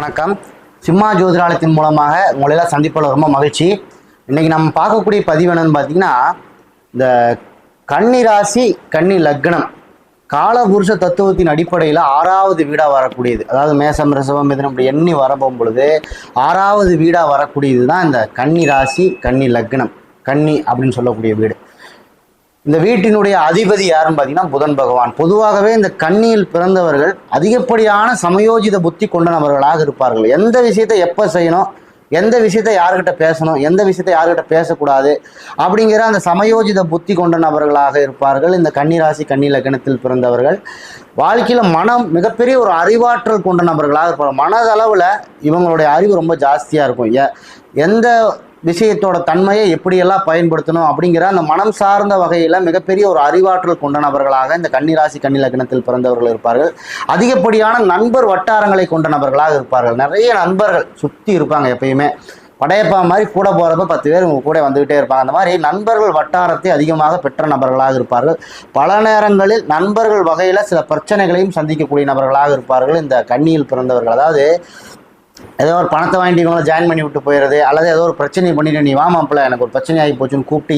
வணக்கம். சிம்மா ஜோதிடாலயத்தின் மூலமாக உங்களெல்லாம் சந்திப்பதில் ரொம்ப மகிழ்ச்சி. இன்றைக்கி நம்ம பார்க்கக்கூடிய பதிவு என்னன்னு பார்த்தீங்கன்னா, இந்த கன்னி ராசி கன்னி லக்னம் காலபுருஷ தத்துவத்தின் அடிப்படையில் 6வது வீடாக வரக்கூடியது. அதாவது மேசம் ரிஷபம் மிதுனம் இப்படி எண்ணி வரப்போகும் பொழுது 6வது வீடாக வரக்கூடியது தான் இந்த கன்னி ராசி கன்னி லக்னம். கன்னி அப்படின்னு சொல்லக்கூடிய வீடு. இந்த வீட்டினுடைய அதிபதி யாருன்னு பார்த்தீங்கன்னா புதன் பகவான். பொதுவாகவே இந்த கன்னியில் பிறந்தவர்கள் அதிகப்படியான சமயோஜித புத்தி கொண்ட நபர்களாக இருப்பார்கள். எந்த விஷயத்தை எப்போ செய்யணும், எந்த விஷயத்தை யாருக்கிட்ட பேசணும், எந்த விஷயத்தை யாருக்கிட்ட பேசக்கூடாது அப்படிங்கிற அந்த சமயோஜித புத்தி கொண்ட நபர்களாக இருப்பார்கள் இந்த கன்னிராசி கன்னி லக்னத்தில் பிறந்தவர்கள். வாழ்க்கையில் மனம் மிகப்பெரிய ஒரு அறிவாற்றல் கொண்ட நபர்களாக இருப்பார்கள். மனதளவில் இவங்களுடைய அறிவு ரொம்ப ஜாஸ்தியாக இருக்கும். எந்த விஷயத்தோட தன்மையை எப்படியெல்லாம் பயன்படுத்தணும் அப்படிங்கிற அந்த மனம் சார்ந்த வகையில் மிகப்பெரிய ஒரு அறிவாற்றல் கொண்ட நபர்களாக இந்த கன்னிராசி கன்னி லக்னத்தில் பிறந்தவர்கள் இருப்பார்கள். அதிகப்படியான நண்பர் வட்டாரங்களை கொண்ட நபர்களாக இருப்பார்கள். நிறைய நண்பர்கள் சுற்றி இருப்பாங்க. எப்பயுமே படையப்பா மாதிரி கூட போகிறப்ப 10 பேர் உங்க கூட வந்துக்கிட்டே இருப்பாங்க. அந்த மாதிரி நண்பர்கள் வட்டாரத்தை அதிகமாக பெற்ற நபர்களாக இருப்பார்கள். பல நேரங்களில் நண்பர்கள் வகையில் சில பிரச்சனைகளையும் சந்திக்கக்கூடிய நபர்களாக இருப்பார்கள் இந்த கன்னியில் பிறந்தவர்கள். அதாவது ஏதோ ஒரு பணத்தை வாங்கிட்டு இவங்களை ஜாயின் பண்ணி விட்டு போயிடுறது, அல்லது ஏதோ ஒரு பிரச்சனை பண்ணிட்டு நீ வாமாப்பில் எனக்கு ஒரு பிரச்சனை ஆகி போச்சுன்னு கூப்பிட்டு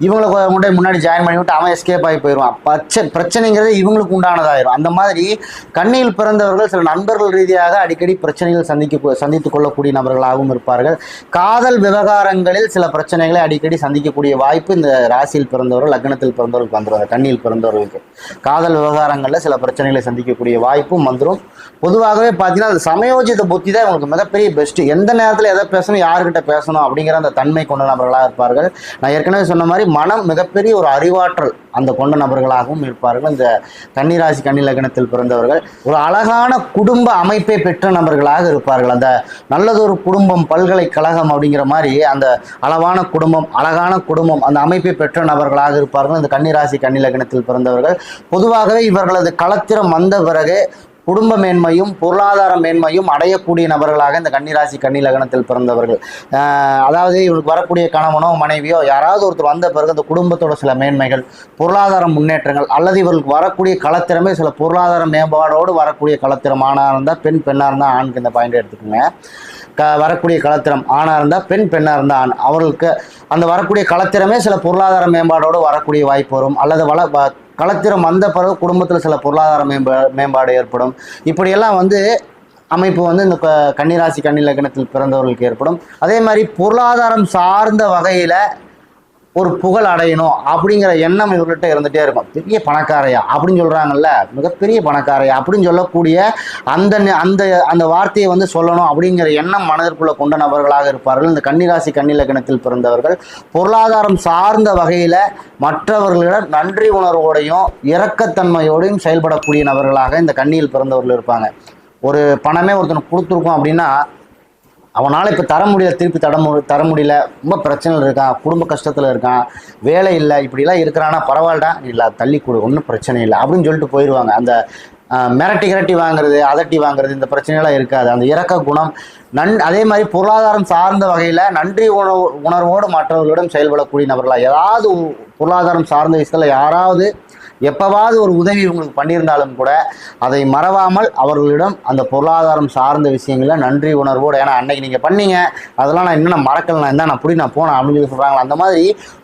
இவங்களை கொண்டு முன்னாடி ஜாயின் பண்ணி விட்டு அவன் எஸ்கேப் ஆகி போயிடுவான். பிரச்சனைங்கிறது இவங்களுக்கு உண்டானதாயிரும். அந்த மாதிரி கன்னியில் பிறந்தவர்கள் சில நண்பர்கள் ரீதியாக அடிக்கடி பிரச்சனைகள் சந்தித்துக் கொள்ளக்கூடிய நபர்களாகவும் இருப்பார்கள். காதல் விவகாரங்களில் சில பிரச்சனைகளை அடிக்கடி சந்திக்கக்கூடிய வாய்ப்பு இந்த ராசியில் பிறந்தவர்கள் லக்னத்தில் பிறந்தவர்களுக்கு வந்துடும். கன்னியில் பிறந்தவர்களுக்கு காதல் விவகாரங்களில் சில பிரச்சனைகளை சந்திக்கக்கூடிய வாய்ப்பும் வந்துடும். பொதுவாகவே பார்த்தீங்கன்னா அது சமயோஜித புத்தி தான் உங்களுக்கு மிகப்பெரிய பெஸ்ட். எந்த நேரத்தில் எதை பேசணும், யாருக்கிட்ட பேசணும் அப்படிங்கிற அந்த தன்மை கொண்ட நபர்களாக இருப்பார்கள். நான் ஏற்கனவே சொன்ன மாதிரி மனம் மிகப்பெரிய ஒரு அறிவாற்றல் அந்த கொண்ட நபர்களாகவும் இருப்பார்கள் இந்த கன்னிராசி கன்னி லக்னத்தில் பிறந்தவர்கள். ஒரு அழகான குடும்ப அமைப்பை பெற்ற நபர்களாக இருப்பார்கள். அந்த நல்லதொரு குடும்பம் பல்கலைக்கழகம் அப்படிங்கிற மாதிரி அந்த அளவான குடும்பம் அழகான குடும்பம் அந்த அமைப்பை பெற்ற நபர்களாக இருப்பார்கள் இந்த கன்னிராசி கன்னி லக்னத்தில் பிறந்தவர்கள். பொதுவாகவே இவர்களது களத்திரம் வந்த பிறகு குடும்ப மேன்மையும் பொருளாதார மேன்மையும் அடையக்கூடிய நபர்களாக இந்த கன்னிராசி கன்னி லக்னத்தில் பிறந்தவர்கள். அதாவது இவங்களுக்கு வரக்கூடிய கணவனோ மனைவியோ யாராவது ஒருத்தர் வந்த பிறகு அந்த குடும்பத்தோட சில மேன்மைகள், பொருளாதார முன்னேற்றங்கள், அல்லது இவர்களுக்கு வரக்கூடிய களத்திறமே சில பொருளாதார மேம்பாடோடு வரக்கூடிய களத்திரம் ஆணாக இருந்தால் பெண், பெண்ணாக இருந்தால் ஆணுக்கு இந்த பாயிண்ட் எடுத்துக்கோங்க. வரக்கூடிய களத்திரம் ஆணாக இருந்தால் பெண், பெண்ணாக இருந்தால் ஆண். அவர்களுக்கு அந்த வரக்கூடிய களத்திறமே சில பொருளாதார மேம்பாடோடு வரக்கூடிய வாய்ப்பு வரும். அல்லது களத்திரம் வந்த பிறகு குடும்பத்தில் சில பொருளாதார மேம்பாடு ஏற்படும். இப்படியெல்லாம் அமைப்பு இந்த கன்னிராசி கன்னி லக்னத்தில் பிறந்தவர்களுக்கு ஏற்படும். அதே மாதிரி பொருளாதாரம் சார்ந்த வகையில் ஒரு புகழ் அடையணும் அப்படிங்கிற எண்ணம் இவர்கிட்ட இருந்துகிட்டே இருக்கும். பெரிய பணக்காரையா அப்படின்னு சொல்கிறாங்கல்ல, மிகப்பெரிய பணக்காரையா அப்படின்னு சொல்லக்கூடிய அந்த அந்த அந்த வார்த்தையை சொல்லணும் அப்படிங்கிற எண்ணம் மனதிற்குள்ளே கொண்ட நபர்களாக இருப்பார்கள் இந்த கன்னிராசி கன்னி லக்னத்தில் பிறந்தவர்கள். பொருளாதாரம் சார்ந்த வகையில் மற்றவர்களிடம் நன்றி உணர்வோடையும் இரக்கத்தன்மையோடையும் செயல்படக்கூடிய நபர்களாக இந்த கன்னியில் பிறந்தவர்கள் இருப்பாங்க. ஒரு பணமே ஒருத்தனுக்கு கொடுத்துருக்கோம் அப்படின்னா அவனால் இப்போ திருப்பி தர முடியல, ரொம்ப பிரச்சனைகள் இருக்கான், குடும்ப கஷ்டத்தில் இருக்கான், வேலை இல்லை, இப்படிலாம் இருக்கிறான்னா பரவாயில்லடா இல்லை தள்ளி கொடு ஒன்றும் பிரச்சனை இல்லை அப்படின்னு சொல்லிட்டு போயிடுவாங்க. அந்த மிரட்டி வாங்குறது, அதட்டி வாங்குறது, இந்த பிரச்சனைலாம் இருக்காது. அந்த இரக்க குணம் அதே மாதிரி பொருளாதாரம் சார்ந்த வகையில் நன்றி உணர்வோடு மற்றவர்களிடம் செயல்படக்கூடிய நபர்களாக ஏதாவது பொருளாதாரம் சார்ந்த விஷயத்தில் யாராவது எப்போவாவது ஒரு உதவி உங்களுக்கு பண்ணியிருந்தாலும் கூட அதை மறவாமல் அவர்களிடம் அந்த பொருளாதாரம் சார்ந்த விஷயங்களில் நன்றி உணர்வோடு, ஏன்னா அன்னைக்கு நீங்கள் பண்ணீங்க அதெல்லாம் நான் இன்னும் மறக்கலாம், நான் போனேன் அப்படின்னு சொல்லி சொல்கிறாங்களா, அந்த மாதிரி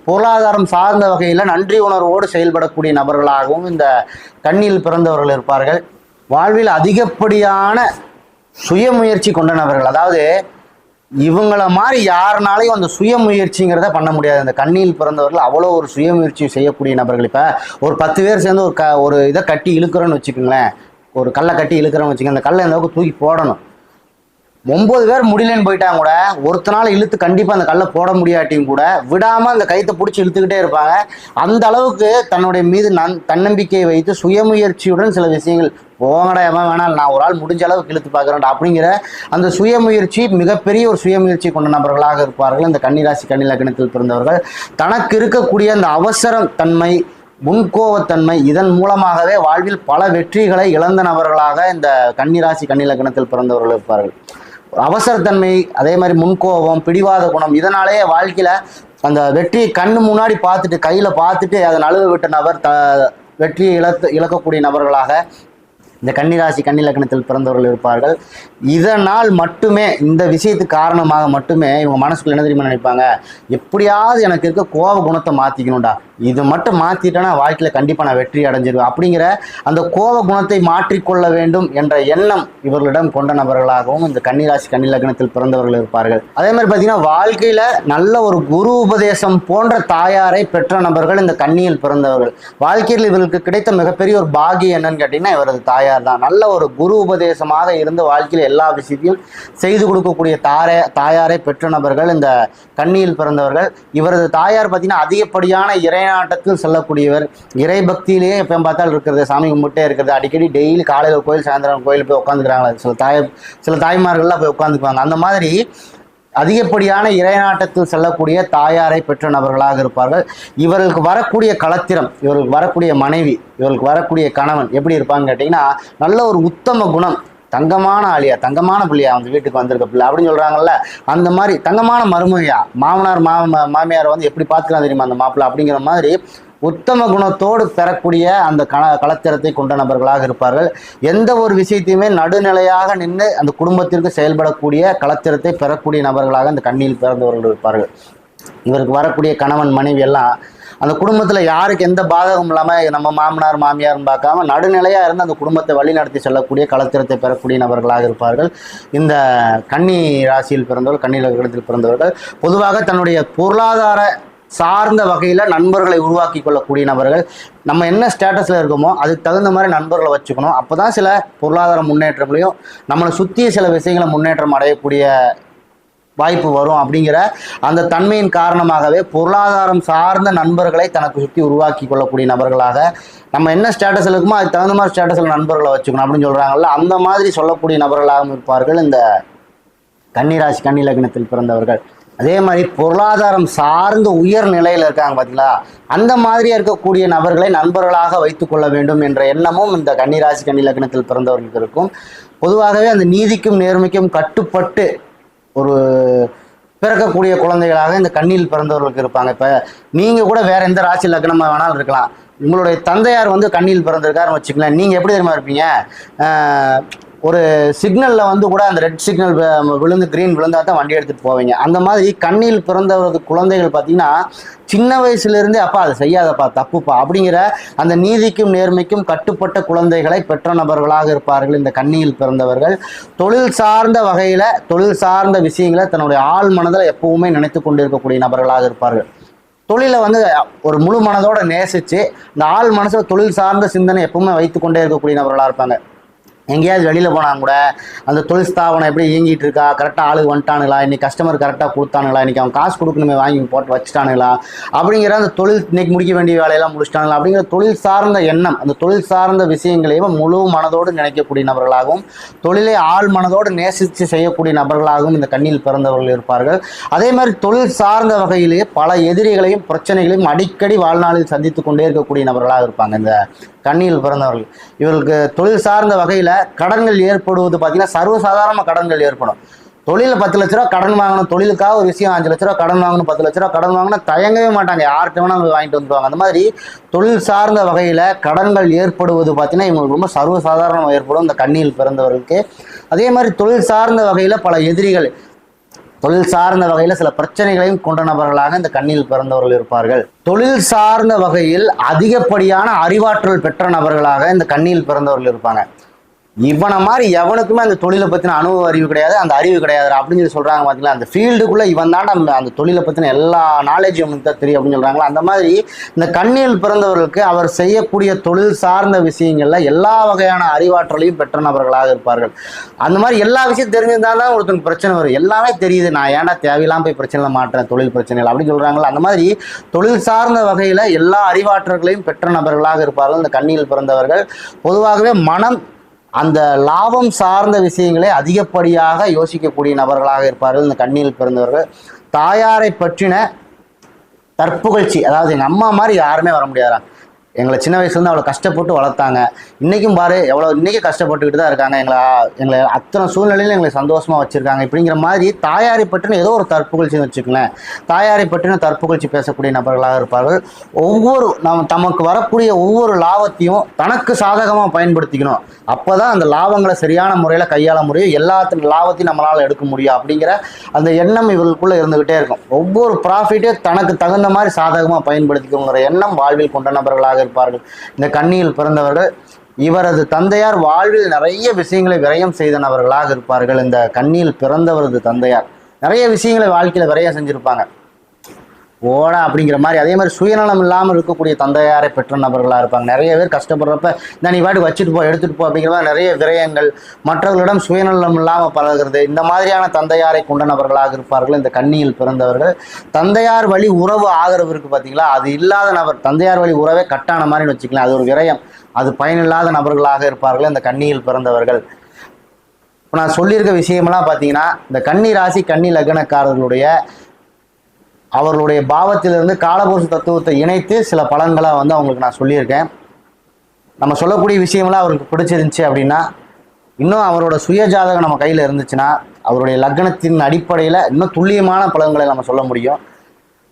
பொருளாதாரம் சார்ந்த வகையில் நன்றி உணர்வோடு செயல்படக்கூடிய நபர்களாகவும் இந்த கன்னியில் பிறந்தவர்கள் இருப்பார்கள். வாழ்வில் அதிகப்படியான சுயமுயற்சி கொண்ட நபர்கள். அதாவது இவங்கள மாதிரி யாருனாலையும் அந்த சுயமுயற்சிங்கிறத பண்ண முடியாது. இந்த கன்னியில் பிறந்தவர்கள் அவ்வளோ ஒரு சுயமுயற்சி செய்யக்கூடிய நபர்கள். இப்போ ஒரு 10 பேர் சேர்ந்து ஒரு இதை கட்டி இழுக்கிறோன்னு வச்சுக்கோங்களேன், ஒரு கல்லை கட்டி இழுக்கிறோன்னு வச்சுக்கோங்க, அந்த கல்லை எந்த தூக்கி போடணும். 9 பேர் முடியலன்னு போயிட்டாங்க கூட ஒருத்தனால இழுத்து கண்டிப்பாக அந்த கல்லை போட முடியாட்டியும் கூட விடாமல் அந்த கைத்தை பிடிச்சி இழுத்துக்கிட்டே இருப்பாங்க. அந்த அளவுக்கு தன்னுடைய மீது தன்னம்பிக்கையை வைத்து சுயமுயற்சியுடன் சில விஷயங்கள் போங்கடா எவன் வேணாலும் நான் ஒரு ஆள் முடிஞ்ச அளவுக்கு இழுத்து பார்க்குறேன்டா அப்படிங்கிற அந்த சுயமுயற்சி மிகப்பெரிய ஒரு சுயமுயற்சி கொண்ட நபர்களாக இருப்பார்கள் இந்த கன்னிராசி கன்னி லக்னத்தில் பிறந்தவர்கள். தனக்கு இருக்கக்கூடிய அந்த அவசர தன்மை, முன்கோவத்தன்மை, இதன் மூலமாகவே வாழ்வில் பல வெற்றிகளை இழந்த நபர்களாக இந்த கன்னிராசி கன்னி லக்னத்தில் பிறந்தவர்கள் இருப்பார்கள். அவசரத்தன்மை, அதே மாதிரி முன்கோபம், பிடிவாத குணம், இதனாலேயே வாழ்க்கையில் அந்த வெற்றியை கண்ணு முன்னாடி பார்த்துட்டு கையில் பார்த்துட்டு அதை நழுவ விட்ட நபர் வெற்றியை இழக்கக்கூடிய நபர்களாக இந்த கன்னிராசி கன்னி லக்னத்தில் பிறந்தவர்கள் இருப்பார்கள். இதனால் மட்டுமே, இந்த விஷயத்துக்கு காரணமாக மட்டுமே இவங்க மனசுக்குள்ள என்ன தெரியுமா நினைப்பாங்க, எப்படியாவது எனக்கு இருக்க கோப குணத்தை மாற்றிக்கணும்டா, இது மட்டும் மாற்றிட்டேன்னா வாழ்க்கையில் கண்டிப்பாக நான் வெற்றி அடைஞ்சிருவேன் அப்படிங்கிற அந்த கோப குணத்தை மாற்றிக்கொள்ள வேண்டும் என்ற எண்ணம் இவர்களிடம் கொண்ட நபர்களாகவும் இந்த கன்னிராசி கன்னி லக்னத்தில் பிறந்தவர்கள் இருப்பார்கள். அதே மாதிரி பார்த்தீங்கன்னா வாழ்க்கையில் நல்ல ஒரு குரு உபதேசம் போன்ற தாயாரை பெற்ற நபர்கள் இந்த கன்னியில் பிறந்தவர்கள். வாழ்க்கையில் இவர்களுக்கு கிடைத்த மிகப்பெரிய ஒரு பாகியம் என்னன்னு கேட்டிங்கன்னா இவரது தாயார் தான். நல்ல ஒரு குரு உபதேசமாக இருந்து வாழ்க்கையில் எல்லா விஷயத்தையும் செய்து கொடுக்கக்கூடிய தாயாரை பெற்ற நபர்கள் இந்த கன்னியில் பிறந்தவர்கள். இவரது தாயார் பார்த்தீங்கன்னா அதிகப்படியான இறைநாட்டத்தில் செல்லக்கூடியவர். இறை பக்தியிலேயே எப்போ பார்த்தாலும் இருக்கிறது, சாமி கும்பிட்டே இருக்கிறது, அடிக்கடி டெய்லி காலையில் கோயில் சாயந்தரம் கோயில் போய் உட்காந்துக்கிறாங்களா, சில தாய்மார்கள்லாம் போய் உட்காந்துக்குவாங்க. அந்த மாதிரி அதிகப்படியான இறைநாட்டத்தில் செல்லக்கூடிய தாயாரை பெற்ற நபர்களாக இருப்பார்கள். இவர்களுக்கு வரக்கூடிய களத்திரம், இவர்களுக்கு வரக்கூடிய மனைவி, இவர்களுக்கு வரக்கூடிய கணவன் எப்படி இருப்பாங்கன்னு கேட்டிங்கன்னா நல்ல ஒரு உத்தம குணம், தங்கமான ஆளியா, தங்கமான பிள்ளையா வந்து வீட்டுக்கு வந்திருக்க பிள்ளை அப்படின்னு சொல்கிறாங்கல்ல, அந்த மாதிரி தங்கமான மருமையா, மாமனார் மாமியார் வந்து எப்படி பார்த்துக்கலாம் தெரியுமா அந்த மாப்பிள்ளை அப்படிங்கிற மாதிரி உத்தம குணத்தோடு பெறக்கூடிய அந்த களத்திரத்தை கொண்ட நபர்களாக இருப்பார்கள். எந்த ஒரு விஷயத்தையுமே நடுநிலையாக நின்று அந்த குடும்பத்திற்கு செயல்படக்கூடிய களத்திரத்தை பெறக்கூடிய நபர்களாக அந்த கன்னியில் பிறந்தவர்கள் இருப்பார்கள். இவருக்கு வரக்கூடிய கணவன் மனைவி எல்லாம் அந்த குடும்பத்தில் யாருக்கு எந்த பாதகம் இல்லாமல் நம்ம மாமனார் மாமியார்னு பார்க்காம நடுநிலையாக இருந்து அந்த குடும்பத்தை வழி நடத்தி செல்லக்கூடிய களத்திரத்தை பெறக்கூடிய நபர்களாக இருப்பார்கள். இந்த கன்னி ராசியில் பிறந்தவர்கள், கன்னி லக்னத்தில் பிறந்தவர்கள் பொதுவாக தன்னுடைய பொருளாதார சார்ந்த வகையில் நண்பர்களை உருவாக்கி கொள்ளக்கூடிய நபர்கள். நம்ம என்ன ஸ்டேட்டஸில் இருக்கோமோ அதுக்கு தகுந்த மாதிரி நண்பர்களை வச்சுக்கணும். அப்போ தான் சில பொருளாதார முன்னேற்றங்களையும் நம்மளை சுற்றிய சில விஷயங்களை முன்னேற்றம் அடையக்கூடிய வாய்ப்பு வரும். அப்படிங்கிற அந்த தன்மையின் காரணமாகவே பொருளாதாரம் சார்ந்த நண்பர்களை தனக்கு சுற்றி உருவாக்கி கொள்ளக்கூடிய நபர்களாக, நம்ம என்ன ஸ்டேட்டஸில் இருக்குமோ அதுக்கு தகுந்த மாதிரி ஸ்டேட்டஸில் நண்பர்களை வச்சுக்கணும் அப்படின்னு சொல்கிறாங்கல்ல, அந்த மாதிரி சொல்லக்கூடிய நபர்களாகவும் இருப்பார்கள் இந்த கன்னிராசி கன்னி லக்னத்தில் பிறந்தவர்கள். அதே மாதிரி பொருளாதாரம் சார்ந்த உயர் நிலையில் இருக்காங்க பார்த்தீங்களா, அந்த மாதிரியாக இருக்கக்கூடிய நபர்களை நண்பர்களாக வைத்துக்கொள்ள வேண்டும் என்ற எண்ணமும் இந்த கன்னிராசி கன்னி லக்னத்தில் பிறந்தவர்களுக்கு இருக்கும். பொதுவாகவே அந்த நீதிக்கும் நேர்மைக்கும் கட்டுப்பட்டு ஒரு பிறக்கக்கூடிய குழந்தைகளாக இந்த கன்னியில் பிறந்தவர்களுக்கு இருப்பாங்க. இப்போ நீங்கள் கூட வேற எந்த ராசி லக்னமாக வேணாலும் இருக்கலாம், உங்களுடைய தந்தையார் வந்து கன்னியில் பிறந்திருக்காருன்னு வச்சுக்கலாம், நீங்கள் எப்படி தெரியுமா இருப்பீங்க, ஒரு சிக்னலில் வந்து கூட அந்த ரெட் சிக்னல் விழுந்து க்ரீன் விழுந்தால் தான் வண்டி எடுத்துகிட்டு போவீங்க. அந்த மாதிரி கண்ணில் பிறந்தவரது குழந்தைகள் பார்த்தீங்கன்னா சின்ன வயசுலேருந்தே அப்பா அதை செய்யாதப்பா தப்புப்பா அப்படிங்கிற அந்த நீதிக்கும் நேர்மைக்கும் கட்டுப்பட்ட குழந்தைகளை பெற்ற நபர்களாக இருப்பார்கள் இந்த கன்னியில் பிறந்தவர்கள். தொழில் சார்ந்த வகையில் தொழில் சார்ந்த விஷயங்களை தன்னுடைய ஆள் மனதில் எப்பவுமே நினைத்து கொண்டு இருக்கக்கூடிய நபர்களாக இருப்பார்கள். தொழிலை வந்து ஒரு முழு மனதோடு நேசித்து இந்த ஆள் மனசில் தொழில் சார்ந்த சிந்தனை எப்பவுமே வைத்து கொண்டே இருக்கக்கூடிய நபர்களாக இருப்பாங்க. எங்கேயாவது வெளியில் போனால் கூட அந்த தொழில் ஸ்தாபனம் எப்படி இயங்கிட்டு இருக்கா, கரெக்டாக ஆளுக்கு வந்துட்டானுங்களா, இன்றைக்கி கஸ்டமர் கரெக்டாக கொடுத்தானுங்களா, இன்றைக்கி அவன் காசு கொடுக்கணுமே வாங்கி போட்டு வச்சுட்டானுங்களா அப்படிங்கிற அந்த தொழில் இன்றைக்கி முடிக்க வேண்டிய வேலையெல்லாம் முடிச்சிட்டானுங்களா அப்படிங்கிற தொழில் சார்ந்த எண்ணம், அந்த தொழில் சார்ந்த விஷயங்களையும் முழு மனதோடு நினைக்கக்கூடிய நபர்களாகவும் தொழிலை ஆள் மனதோடு நேசித்து செய்யக்கூடிய நபர்களாகவும் இந்த கண்ணியில் பிறந்தவர்கள் இருப்பார்கள். அதே மாதிரி தொழில் சார்ந்த வகையிலேயே பல எதிரிகளையும் பிரச்சனைகளையும் அடிக்கடி வாழ்நாளில் சந்தித்து கொண்டே இருக்கக்கூடிய நபர்களாக இருப்பாங்க இந்த கன்னியில் பிறந்தவர்கள். இவர்களுக்கு தொழில் சார்ந்த வகையில் கடன்கள் ஏற்படுவது பார்த்தீங்கன்னா சர்வசாதாரண கடன்கள் ஏற்படும். தொழிலில் 10 லட்ச ரூபா கடன் வாங்கணும், தொழிலுக்காக ஒரு விஷயம் 5 லட்ச ரூபா கடன் வாங்கணும், 10 லட்ச ரூபா கடன் வாங்கினா தயங்கவே மாட்டாங்க, யார்கிட்ட வேணால் வாங்கிட்டு வந்துடுவாங்க. அந்த மாதிரி தொழில் சார்ந்த வகையில் கடன்கள் ஏற்படுவது பார்த்தீங்கன்னா இவங்களுக்கு ரொம்ப சர்வசாதாரணமாக ஏற்படும் இந்த கன்னியில் பிறந்தவர்களுக்கு. அதே மாதிரி தொழில் சார்ந்த வகையில் பல எதிரிகள், தொழில் சார்ந்த வகையில் சில பிரச்சனைகளையும் கொண்ட நபர்களாக இந்த கன்னியில் பிறந்தவர்கள் இருப்பார்கள். தொழில் சார்ந்த வகையில் அதிகப்படியான அறிவாற்றல் பெற்ற நபர்களாக இந்த கன்னியில் பிறந்தவர்கள் இருப்பாங்க. இவனை மாதிரி எவனுக்குமே அந்த தொழிலை பற்றின அனுபவ அறிவு கிடையாது, அந்த அறிவு கிடையாது அப்படின்னு சொல்லி சொல்கிறாங்க பார்த்தீங்களா, அந்த ஃபீல்டுக்குள்ளே இவன் தான் அந்த தொழிலை பற்றின எல்லா நாலேஜும் அவனுக்கு தான் தெரியும் அப்படின்னு சொல்கிறாங்களா. அந்த மாதிரி இந்த கன்னியில் பிறந்தவர்களுக்கு அவர் செய்யக்கூடிய தொழில் சார்ந்த விஷயங்களில் எல்லா வகையான அறிவாற்றலையும் பெற்ற நபர்களாக இருப்பார்கள். அந்த மாதிரி எல்லா விஷயம் தெரிஞ்சிருந்தால் தான் ஒருத்தனுக்கு பிரச்சனை வரும். எல்லாமே தெரியுது, நான் ஏன்னா தேவையில்லாமல் போய் பிரச்சனை மாட்டேன் தொழில் பிரச்சனைகள் அப்படின்னு சொல்கிறாங்களா. அந்த மாதிரி தொழில் சார்ந்த வகையில் எல்லா அறிவாற்றல்களையும் பெற்ற நபர்களாக இருப்பார்கள் இந்த கன்னியில் பிறந்தவர்கள். பொதுவாகவே மனம் அந்த லாபம் சார்ந்த விஷயங்களை அதிகப்படியாக யோசிக்கக்கூடிய நபர்களாக இருப்பார்கள் இந்த கன்னியில் பிறந்தவர்கள். தாயாரை பற்றின தற்புகழ்ச்சி, அதாவது எங்கள் அம்மா மாதிரி யாருமே வர முடியாதா, எங்களை சின்ன வயசுலேருந்து அவ்வளோ கஷ்டப்பட்டு வளர்த்தாங்க. இன்றைக்கும் பாரு எவ்வளோ இன்றைக்கும் கஷ்டப்பட்டுக்கிட்டு தான் இருக்காங்க. எங்களை அத்தனை சூழ்நிலையிலும் எங்களை சந்தோஷமாக வச்சுருக்காங்க. இப்படிங்கிற மாதிரி தாயாரை பற்றின ஏதோ ஒரு தற்புகழ்ச்சின்னு வச்சுக்கலேன். தாயாரை பற்றின தற்புகழ்ச்சி பேசக்கூடிய நபர்களாக இருப்பார்கள். தமக்கு வரக்கூடிய ஒவ்வொரு லாபத்தையும் தனக்கு சாதகமாக பயன்படுத்திக்கணும். அப்போ தான் அந்த லாபங்களை சரியான முறையில் கையாள முடியும். எல்லாத்தின் லாபத்தையும் நம்மளால் எடுக்க முடியும் அப்படிங்கிற அந்த எண்ணம் இவர்களுக்குள்ளே இருந்துக்கிட்டே இருக்கும். ஒவ்வொரு ப்ராஃபிட்டையும் தனக்கு தகுந்த மாதிரி சாதகமாக பயன்படுத்திக்கணுங்கிற எண்ணம் வாழ்வில் கொண்ட நபர்களாக இருப்பார்கள் இந்த கன்னியில் பிறந்தவர்கள். இவரது தந்தையார் வாழ்வில் நிறைய விஷயங்களை விரயம் செய்த நபர்களாக இருப்பார்கள். இந்த கன்னியில் பிறந்தவரது தந்தையார் நிறைய விஷயங்களை வாழ்க்கையில் விரயம் செஞ்சிருப்பாங்க. ஓடா அப்படிங்கிற மாதிரி. அதே மாதிரி சுயநலம் இல்லாமல் இருக்கக்கூடிய தந்தையாரை பெற்ற நபர்களாக இருப்பாங்க. நிறைய பேர் கஷ்டப்படுறப்ப நீ பாட்டுக்கு வச்சுட்டு போ, எடுத்துகிட்டு போ அப்படிங்கிற மாதிரி நிறைய விரயங்கள், மற்றவர்களிடம் சுயநலம் இல்லாமல் பழகிறது, இந்த மாதிரியான தந்தையாரை கொண்ட நபர்களாக இருப்பார்கள் இந்த கன்னியில் பிறந்தவர்கள். தந்தையார் வழி உறவு ஆதரவு இருக்குது பார்த்தீங்களா, அது இல்லாத நபர். தந்தையார் வழி உறவே கட்டான மாதிரின்னு வச்சுக்கலாம். அது ஒரு விரயம், அது பயனில்லாத நபர்களாக இருப்பார்கள் இந்த கன்னியில் பிறந்தவர்கள். இப்போ நான் சொல்லியிருக்க விஷயமெல்லாம் பார்த்தீங்கன்னா இந்த கன்னி ராசி கன்னி லக்னக்காரர்களுடைய அவர்களுடைய பாவத்திலிருந்து காலபுருஷ தத்துவத்தை இணைத்து சில பலன்களை அவங்களுக்கு நான் சொல்லியிருக்கேன். நம்ம சொல்லக்கூடிய விஷயமெல்லாம் அவருக்கு பிடிச்சிருந்துச்சு அப்படின்னா, இன்னும் அவரோட சுய ஜாதகம் நம்ம கையில் இருந்துச்சுன்னா அவருடைய லக்னத்தின் அடிப்படையில் இன்னும் துல்லியமான பலன்களை நம்ம சொல்ல முடியும்.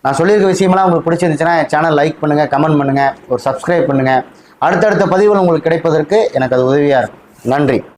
நான் சொல்லியிருக்க விஷயமெல்லாம் உங்களுக்கு பிடிச்சிருந்துச்சுன்னா என் சேனல் லைக் பண்ணுங்கள், கமெண்ட் பண்ணுங்கள், ஒரு சப்ஸ்கிரைப் பண்ணுங்கள். அடுத்தடுத்த பதிவுகள் உங்களுக்கு கிடைப்பதற்கு எனக்கு அது உதவியாக இருக்கும். நன்றி.